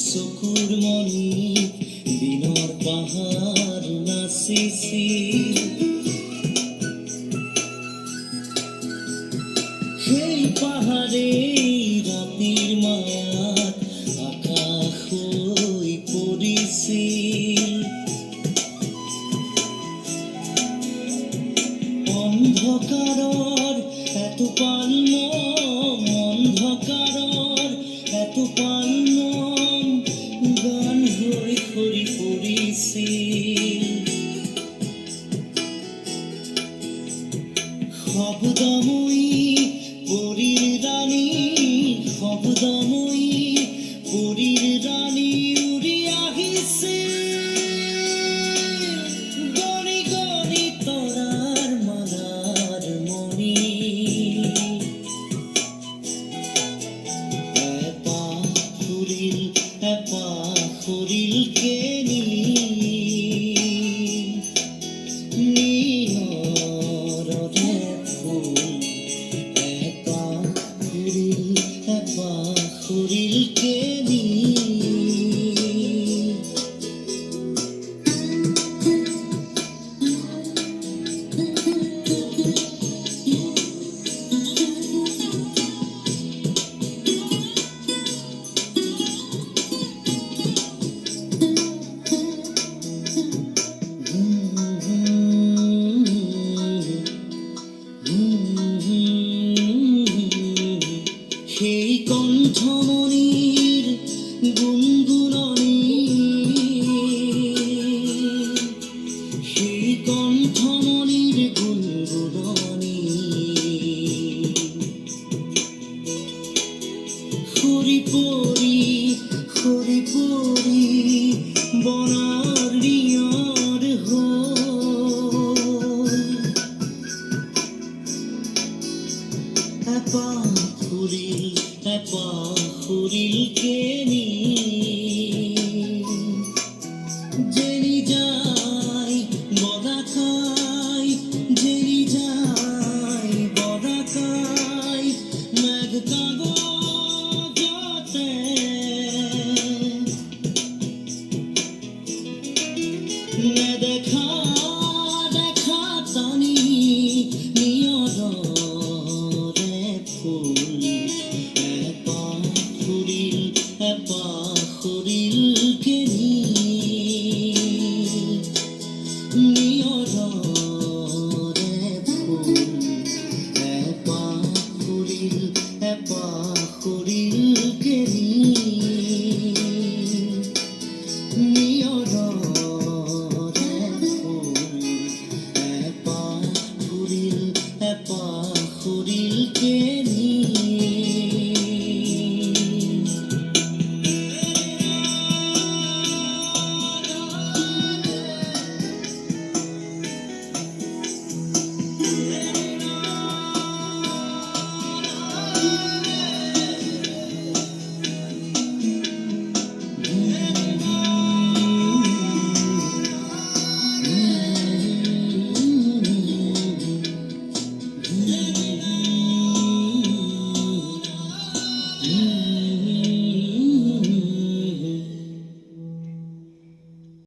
চকুৰ মণি দিনৰ পাহাৰ নাচিছিল সেই পাহাৰে ৰাতিৰ মায়াত আকাশ হৈ পৰিছিল অন্ধকাৰৰ এটোপাল মম অন্ধকাৰৰ এটোপাল মম গান হৈ সৰি পৰিছিল শব্দময়ী পৰীৰ ৰাণী শব্দময়ী পৰীৰ ৰাণী উৰি আহিছে গণি গণি তৰাৰ মালাৰ মণি এপাহ ফুৰিল কেনি নিয়ৰৰে ফুল এপাহ ফুৰিল কেনি সেই কণ্ঠমণিৰ গুণগুণনি সেই কণ্ঠমণিৰ গুণগুণনি সৰি পৰি বনৰ নিয়ৰ হ'ল এপাহ ফুৰিল কেনি জেনি যায় বদাকাই জেনি যায় বদাকাই মেঘ কাগজতে নেদেখা দেখা টানি নিয়ৰৰে ফুল এপাহ ফুৰিল